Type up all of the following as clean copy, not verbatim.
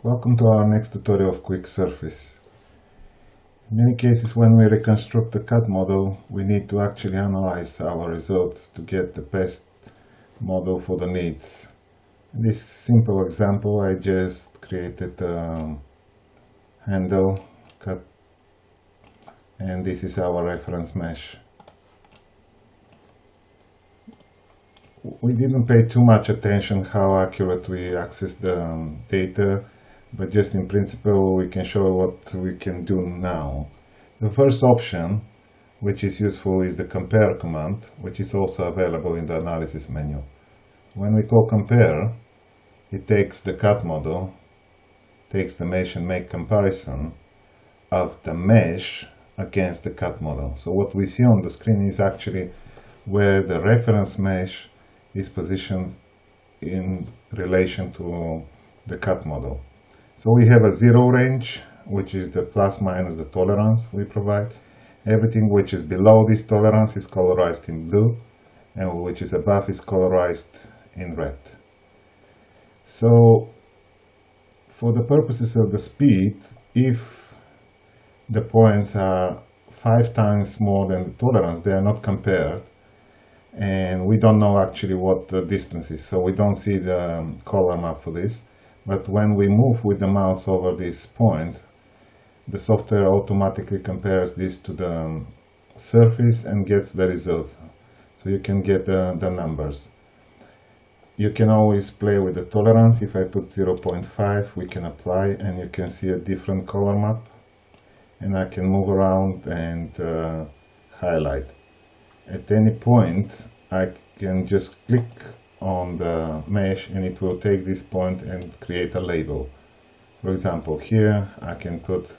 Welcome to our next tutorial of QUICKSURFACE. In many cases, when we reconstruct the CAD model, we need to actually analyze our results to get the best model for the needs. In this simple example, I just created a handle cut, and this is our reference mesh. We didn't pay too much attention how accurate we access the data, but just in principle we can show what we can do now. The first option, which is useful, is the compare command, which is also available in the analysis menu. When we call compare, it takes the CAD model, takes the mesh and make comparison of the mesh against the CAD model. So what we see on the screen is actually where the reference mesh is positioned in relation to the CAD model. So we have a zero range, which is the plus minus the tolerance we provide. Everything which is below this tolerance is colorized in blue, and which is above is colorized in red. So for the purposes of the speed, if the points are 5 times more than the tolerance, they are not compared, and we don't know actually what the distance is, so we don't see the color map for this. But when we move with the mouse over this point, the software automatically compares this to the surface and gets the result. So you can get the numbers. You can always play with the tolerance. If I put 0.5, we can apply, and you can see a different color map. And I can move around and highlight. At any point, I can just click on the mesh and it will take this point and create a label. For example, here I can put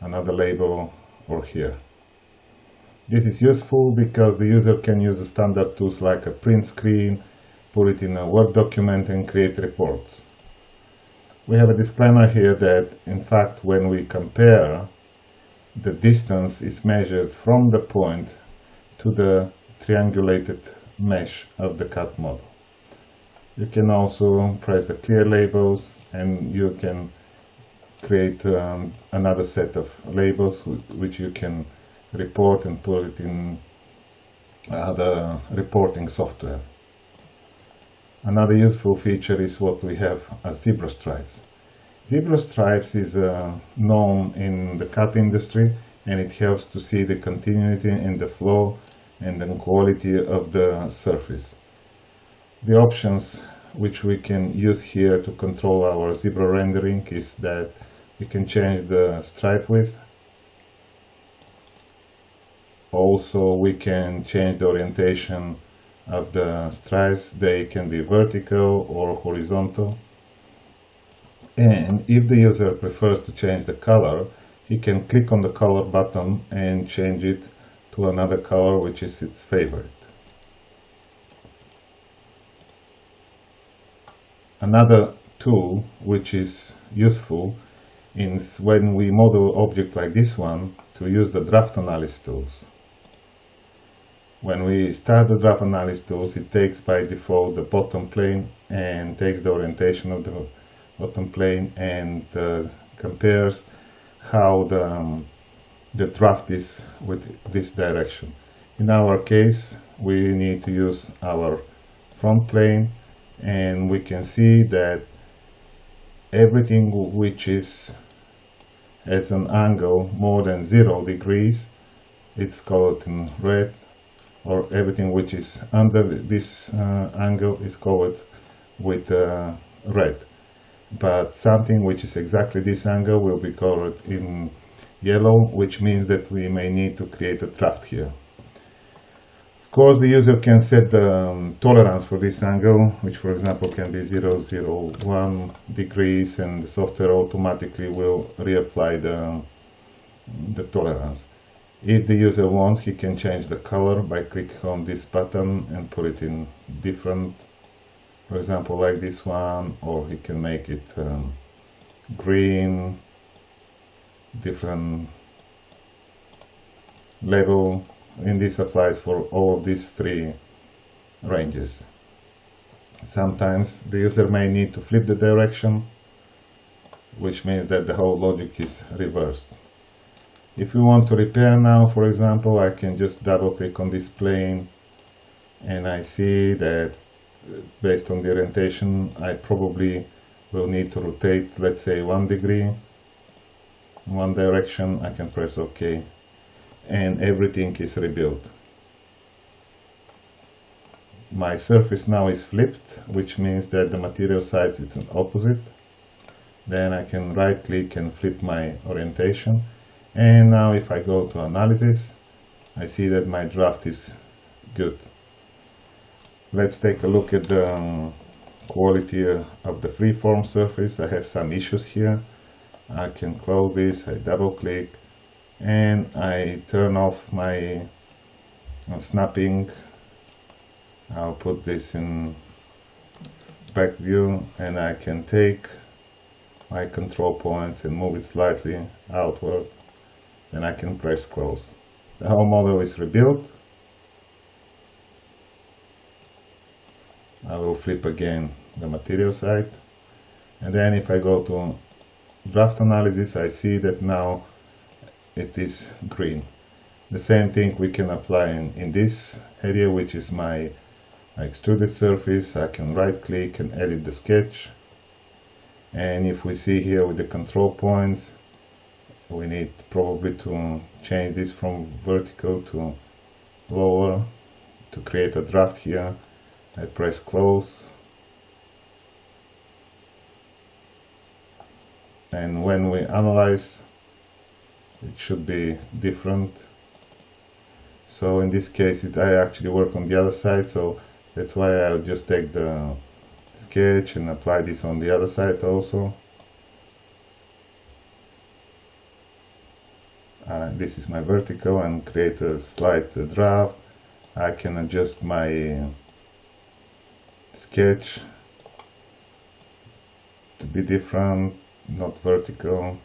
another label, or here. This is useful because the user can use the standard tools like a print screen, put it in a Word document and create reports. We have a disclaimer here that in fact when we compare, the distance is measured from the point to the triangulated mesh of the CAD model. You can also press the clear labels, and you can create another set of labels which you can report and put it in other reporting software. Another useful feature is what we have as zebra stripes. Zebra stripes is known in the CAD industry, and it helps to see the continuity in the flow and the quality of the surface. The options which we can use here to control our zebra rendering is that we can change the stripe width. Also, we can change the orientation of the stripes. They can be vertical or horizontal. And if the user prefers to change the color, he can click on the color button and change it to another color which is its favorite. Another tool which is useful is when we model objects like this one, to use the draft analysis tools. When we start the draft analysis tools, it takes by default the bottom plane and takes the orientation of the bottom plane and compares how the draft is with this direction. In our case, we need to use our front plane, and we can see that everything which is at an angle more than 0 degrees, it's colored in red, or everything which is under this angle is colored with red. But something which is exactly this angle will be colored in yellow, which means that we may need to create a draft here. Of course, the user can set the tolerance for this angle, which for example can be 0.01 degrees, and the software automatically will reapply the tolerance. If the user wants, he can change the color by clicking on this button and put it in different, for example like this one, or he can make it green, different level, and this applies for all of these 3 ranges. Sometimes the user may need to flip the direction which means that the whole logic is reversed. If we want to repair now, for example, I can just double click on this plane, and I see that based on the orientation I probably will need to rotate, let's say, 1 degree in one direction. I can press OK, and everything is rebuilt. My surface now is flipped, which means that the material side is an opposite. Then I can right click and flip my orientation, and now if I go to analysis, I see that my draft is good. Let's take a look at the quality of the freeform surface. I have some issues here. I can close this, I double click, and I turn off my snapping. I'll put this in back view, and I can take my control points and move it slightly outward. Then I can press close. The whole model is rebuilt. I will flip again the material side, and then if I go to draft analysis, I see that now it is green. The same thing we can apply in this area, which is my extruded surface. I can right click and edit the sketch, and if we see here with the control points, we need probably to change this from vertical to lower to create a draft here. I press close, and when we analyze, it should be different. So in this case I actually work on the other side, so that's why I'll just take the sketch and apply this on the other side also. This is my vertical, and create a slight draft. I can adjust my sketch to be different, not vertical.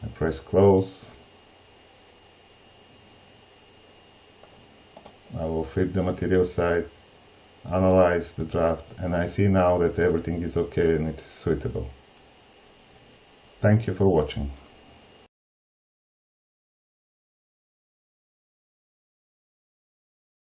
I press close. I will flip the material side, analyze the draft, and I see now that everything is okay and it is suitable. Thank you for watching.